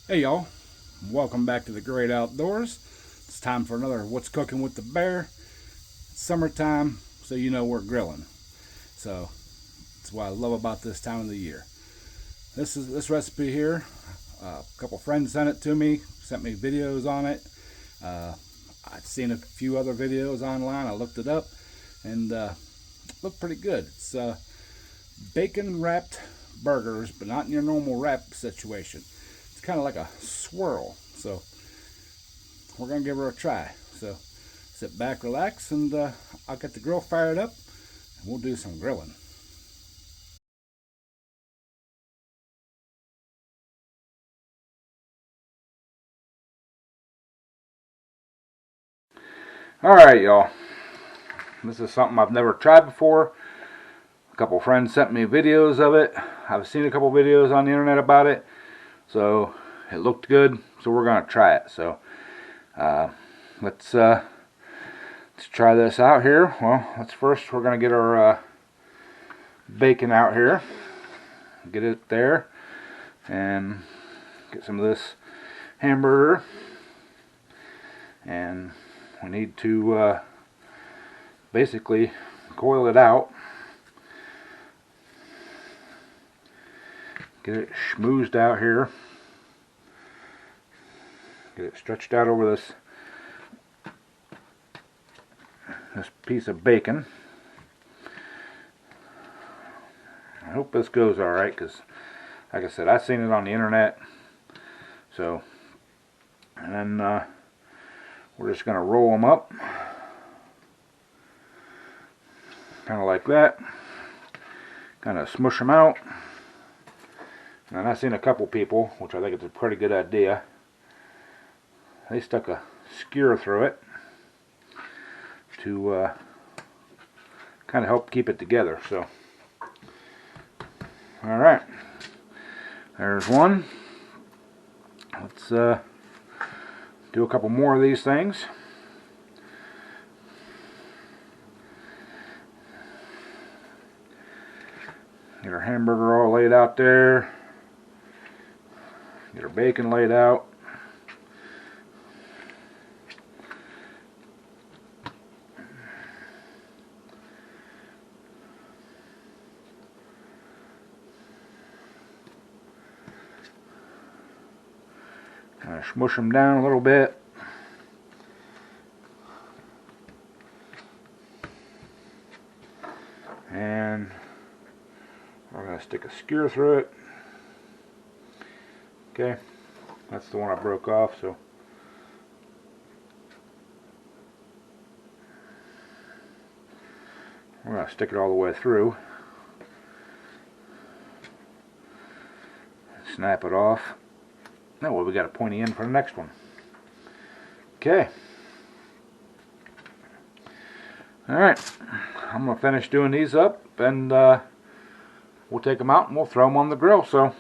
Hey y'all, welcome back to the great outdoors. It's time for another What's Cooking with the Bear. It's summertime, so you know we're grilling. So that's what I love about this time of the year. This recipe here. A couple friends sent it to me, sent me videos on it. Uh, I'd seen a few other videos online. I looked it up, and looked pretty good. It's bacon wrapped burgers, but not in your normal wrap situation. It's kind of like a swirl. So we're gonna give her a try. So sit back, relax, and I'll get the grill fired up, and we'll do some grilling. All right, y'all. This is something I've never tried before. A couple friends sent me videos of it. I've seen a couple videos on the internet about it, so it looked good. So we're gonna try it. So uh, let's uh, let's try this out here. Well, let's first we're gonna get our bacon out here. Get it there, and get some of this hamburger, and we need to basically coil it out, get it schmoozed out here, get it stretched out over this piece of bacon. I hope this goes alright, because like I said, I've seen it on the internet. So, and then we're just going to roll them up kind of like that, kind of smush them out. And I've seen a couple people, which I think is a pretty good idea, they stuck a skewer through it to kind of help keep it together. So alright, there's one. Let's do a couple more of these things. Get our hamburger all laid out there. Get our bacon laid out. Kind of smush them down a little bit. And we're going to stick a skewer through it. Okay, that's the one I broke off, so we're going to stick it all the way through. Snap it off. Now, well, we got a pointy end for the next one. Okay. Alright, I'm going to finish doing these up, and we'll take them out and we'll throw them on the grill. So,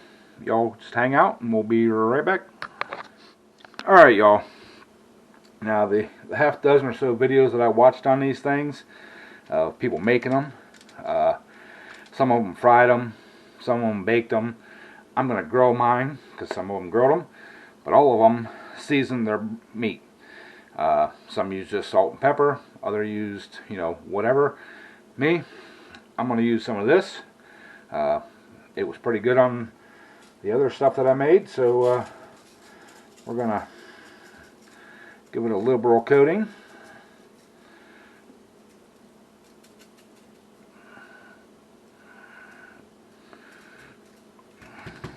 y'all just hang out and we'll be right back. Alright, y'all. Now, the half dozen or so videos that I watched on these things, people making them, some of them fried them, some of them baked them. I'm going to grill mine, because some of them grilled them, but all of them seasoned their meat. Some used just salt and pepper, other used, whatever. Me, I'm going to use some of this. It was pretty good on the other stuff that I made, so we're going to give it a liberal coating.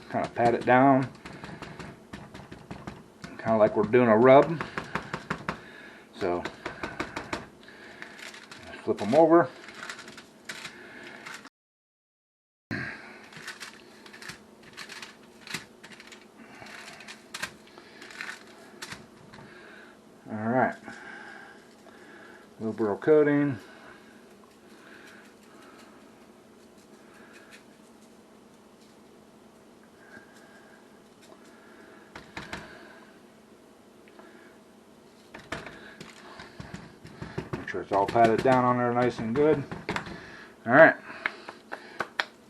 Kind of pat it down, kind of like we're doing a rub. So, flip them over. Alright, liberal coating. Make sure it's all patted down on there nice and good. Alright,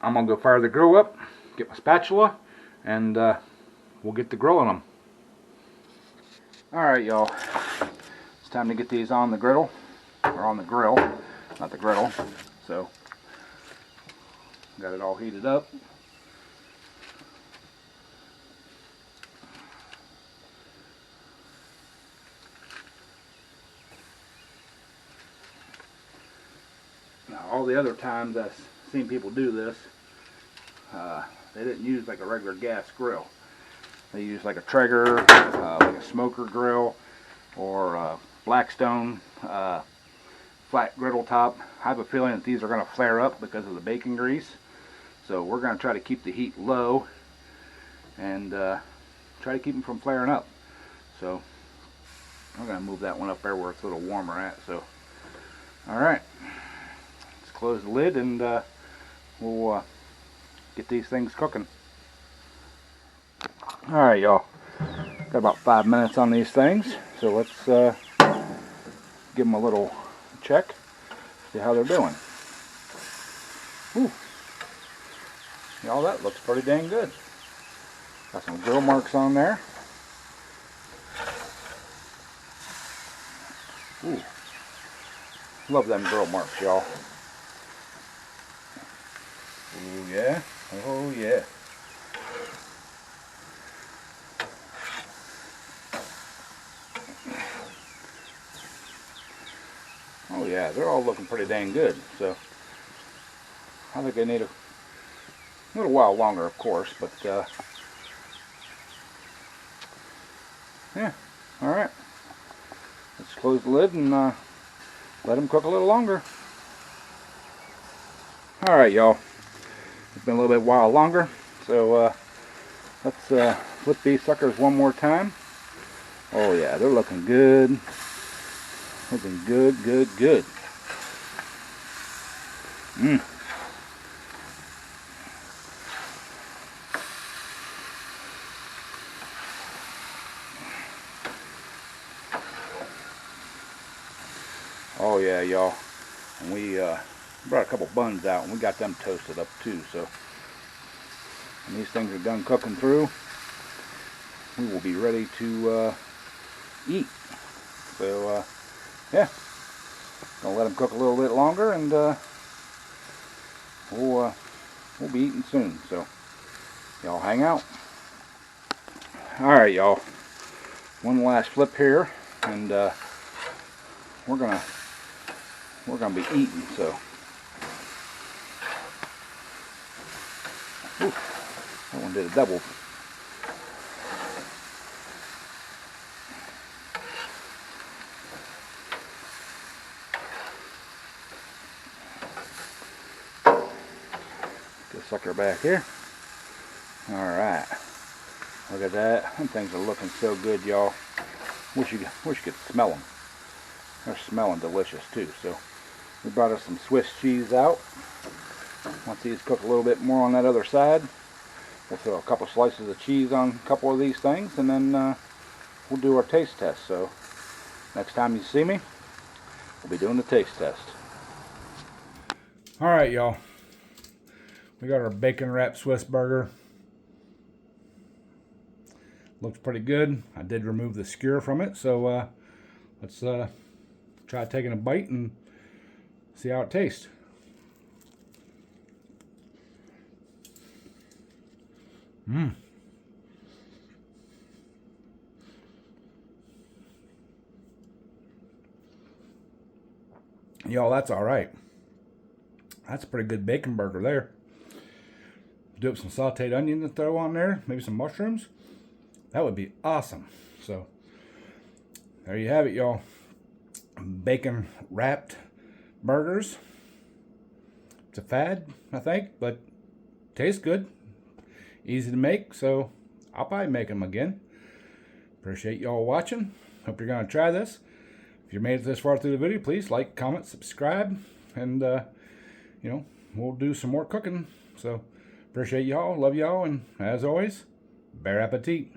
I'm going to go fire the grill up, get my spatula, and we'll get to grilling them. Alright, y'all. It's time to get these on the griddle. Or on the grill. Not the griddle. So, got it all heated up. Now, all the other times I've seen people do this, they didn't use like a regular gas grill. They used like a Traeger, like a smoker grill, or a Blackstone flat griddle top. I have a feeling that these are going to flare up because of the bacon grease. So we're going to try to keep the heat low and try to keep them from flaring up. So I'm going to move that one up there where it's a little warmer at. So, alright, let's close the lid and we'll get these things cooking. Alright, y'all, got about 5 minutes on these things, so let's give them a little check, see how they're doing. Ooh. Y'all, that looks pretty dang good. Got some grill marks on there. Ooh. Love them grill marks, y'all. Oh yeah, oh yeah. Oh yeah, they're all looking pretty dang good. So I think they need a little while longer, of course, but yeah. All right, let's close the lid and let them cook a little longer. All right, y'all. It's been a little bit while longer, so let's flip these suckers one more time. Oh yeah, they're looking good. Looking good, good, good. Mmm. Oh yeah, y'all. And we brought a couple buns out and we got them toasted up too. So when these things are done cooking through, we will be ready to eat. So yeah, gonna let them cook a little bit longer, and we'll be eating soon. So y'all hang out. All right, y'all. One last flip here, and we're gonna be eating. So, ooh, that one did a double. Sucker back here. Alright. Look at that. Them things are looking so good, y'all. Wish you could smell them. They're smelling delicious too. So we brought us some Swiss cheese out. Once these cook a little bit more on that other side, we'll throw a couple slices of cheese on a couple of these things, and then we'll do our taste test. So next time you see me, we'll be doing the taste test. Alright, y'all. We got our bacon wrapped Swiss burger. Looks pretty good. I did remove the skewer from it, so let's try taking a bite and see how it tastes. Mmm. Y'all, that's alright. That's a pretty good bacon burger there. Do up some sauteed onions and throw on there, maybe some mushrooms. That would be awesome. So there you have it, y'all. Bacon wrapped burgers. It's a fad, I think, but tastes good. Easy to make, so I'll probably make them again. Appreciate y'all watching. Hope you're gonna try this. If you made it this far through the video, please like, comment, subscribe, and you know, we'll do some more cooking. So appreciate y'all, love y'all, and as always, bon appetit.